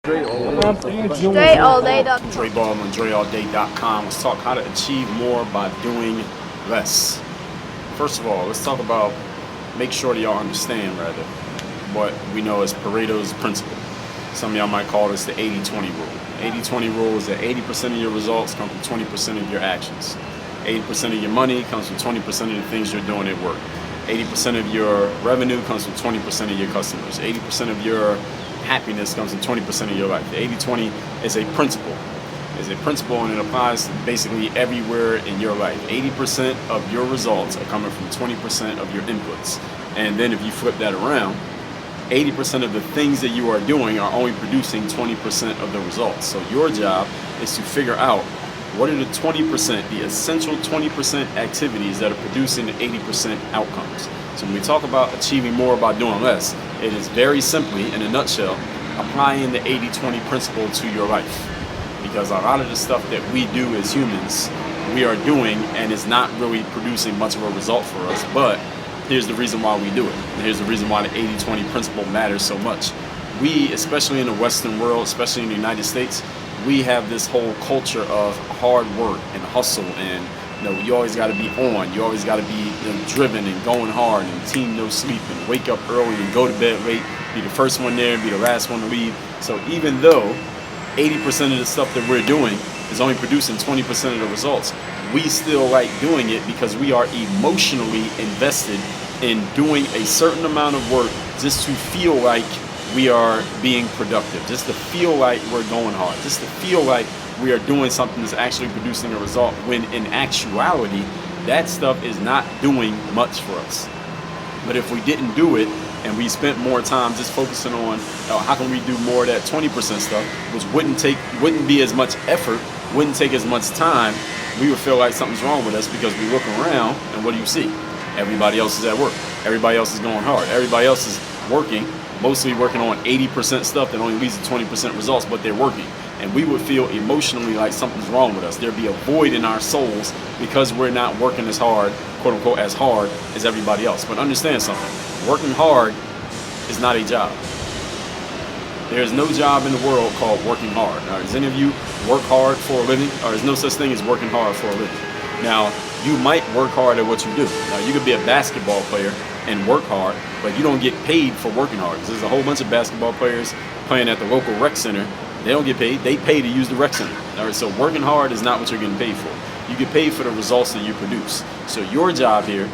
DreAllDay.com. Dre Baldwin, DreAllDay.com. Let's talk how to achieve more by doing less. First of all, let's talk about, make sure that y'all understand rather, what we know as Pareto's principle. Some of y'all might call this the 80-20 rule. 80-20 rule is that 80% of your results come from 20% of your actions. 80% of your money comes from 20% of the things you're doing at work. 80% of your revenue comes from 20% of your customers. 80% of your happiness comes from 20% of your life. The 80-20 is a principle. It's a principle, and it applies basically everywhere in your life. 80% of your results are coming from 20% of your inputs. And then if you flip that around, 80% of the things that you are doing are only producing 20% of the results. So your job is to figure out what are the 20%, the essential 20% activities that are producing the 80% outcomes. So when we talk about achieving more by doing less, it is very simply, in a nutshell, applying the 80-20 principle to your life. Because a lot of the stuff that we do as humans, we are doing and it's not really producing much of a result for us, but here's the reason why we do it. And here's the reason why the 80-20 principle matters so much. We, especially in the Western world, especially in the United States, we have this whole culture of hard work and hustle, and you always got to be on. You always got to be driven and going hard, and team no sleep, and wake up early and go to bed late, be the first one there and be the last one to leave. So even though 80% of the stuff that we're doing is only producing 20% of the results, we still like doing it because we are emotionally invested in doing a certain amount of work just to feel like we are being productive, just to feel like we're going hard, just to feel like we are doing something that's actually producing a result, when in actuality, that stuff is not doing much for us. But if we didn't do it and we spent more time just focusing on how can we do more of that 20% stuff, which wouldn't be as much effort, wouldn't take as much time, we would feel like something's wrong with us, because we look around and what do you see? Everybody else is at work. Everybody else is going hard. Everybody else is working, mostly working on 80% stuff that only leads to 20% results, but they're working. And we would feel emotionally like something's wrong with us. There'd be a void in our souls because we're not working as hard, quote unquote, as hard as everybody else. But understand something, working hard is not a job. There's no job in the world called working hard. Now, does any of you work hard for a living? Or there's no such thing as working hard for a living? Now, you might work hard at what you do. Now, you could be a basketball player and work hard, but you don't get paid for working hard. There's a whole bunch of basketball players playing at the local rec center. They don't get paid. They pay to use the rec center. All right, so working hard is not what you're getting paid for. You get paid for the results that you produce. So your job here,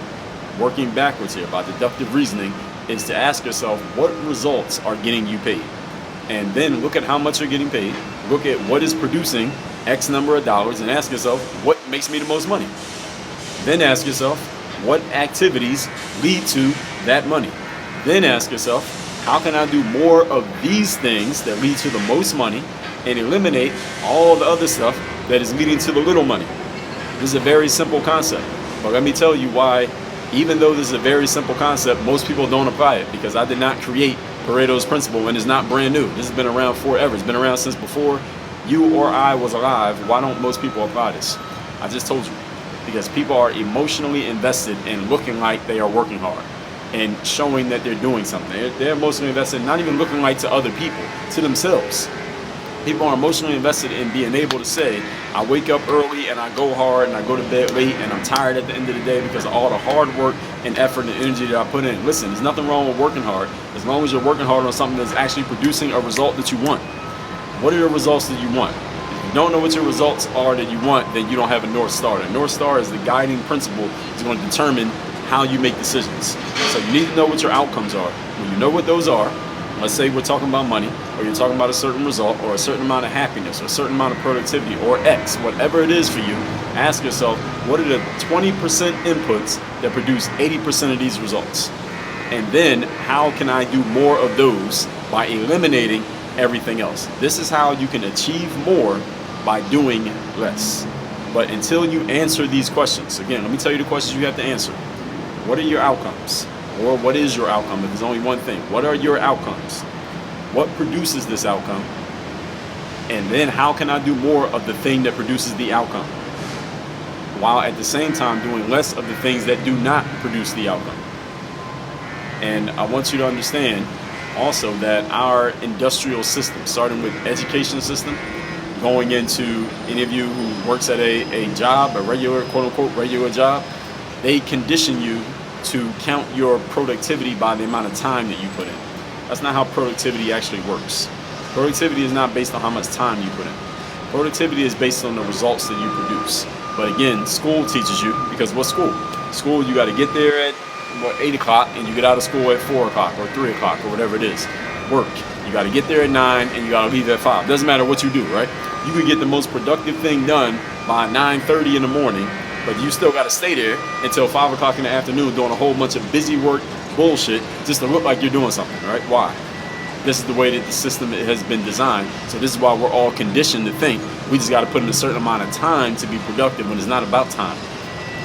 working backwards here by deductive reasoning, is to ask yourself what results are getting you paid. And then look at how much you're getting paid. Look at what is producing X number of dollars and ask yourself, what makes me the most money? Then ask yourself, what activities lead to that money? Then ask yourself, how can I do more of these things that lead to the most money and eliminate all the other stuff that is leading to the little money? This is a very simple concept, but let me tell you why, even though this is a very simple concept, most people don't apply it, because I did not create Pareto's principle, and it's not brand new. This has been around forever. It's been around since before you or I was alive. Why don't most people apply this? I just told you, because people are emotionally invested in looking like they are working hard and showing that they're doing something. They're emotionally invested in not even looking like to other people, to themselves. People are emotionally invested in being able to say, I wake up early and I go hard and I go to bed late and I'm tired at the end of the day because of all the hard work and effort and energy that I put in. Listen, there's nothing wrong with working hard as long as you're working hard on something that's actually producing a result that you want. What are the results that you want? If you don't know what your results are that you want, then you don't have a North Star. The North Star is the guiding principle that's going to determine how you make decisions. So you need to know what your outcomes are. When you know what those are, let's say we're talking about money, or you're talking about a certain result, or a certain amount of happiness, or a certain amount of productivity, or X, whatever it is for you, ask yourself, what are the 20% inputs that produce 80% of these results? And then, how can I do more of those by eliminating everything else? This is how you can achieve more by doing less. But until you answer these questions, again, let me tell you the questions you have to answer. What are your outcomes? Or what is your outcome if there's only one thing? What are your outcomes? What produces this outcome? And then how can I do more of the thing that produces the outcome, while at the same time doing less of the things that do not produce the outcome? And I want you to understand also that our industrial system, starting with education system, going into any of you who works at a job, a regular, quote unquote, regular job, they condition you to count your productivity by the amount of time that you put in. That's not how productivity actually works. Productivity is not based on how much time you put in. Productivity is based on the results that you produce. But again, school teaches you, because what's school? School, you got to get there at 8 o'clock and you get out of school at 4 o'clock or 3 o'clock or whatever it is. Work, you got to get there at 9 and you got to leave at 5. Doesn't matter what you do, right? You can get the most productive thing done by 9:30 in the morning, but you still got to stay there until 5 o'clock in the afternoon doing a whole bunch of busy work bullshit just to look like you're doing something, right? Why? This is the way that the system has been designed. So this is why we're all conditioned to think we just got to put in a certain amount of time to be productive, when it's not about time.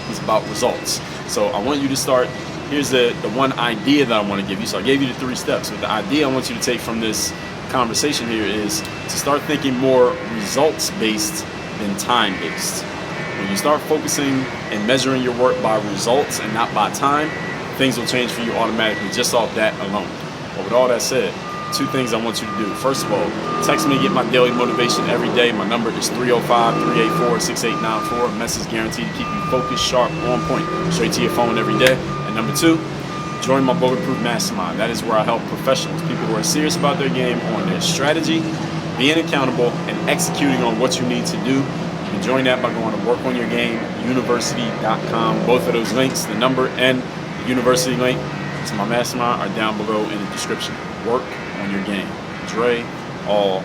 It's about results. So I want you to start. Here's the one idea that I want to give you. So I gave you the 3 steps, but the idea I want you to take from this conversation here is to start thinking more results-based than time-based. When you start focusing and measuring your work by results and not by time, things will change for you automatically just off that alone. But with all that said, 2 things I want you to do. First of all, text me to get my daily motivation every day. My number is 305-384-6894. Message guaranteed to keep you focused, sharp, on point, straight to your phone every day. And number 2, join my Bulletproof Mastermind. That is where I help professionals, people who are serious about their game, on their strategy, being accountable, and executing on what you need to do. You can join that by going to workonyourgameuniversity.com. Both of those links, the number and the university link to my mastermind, are down below in the description. Work on your game. Dre, all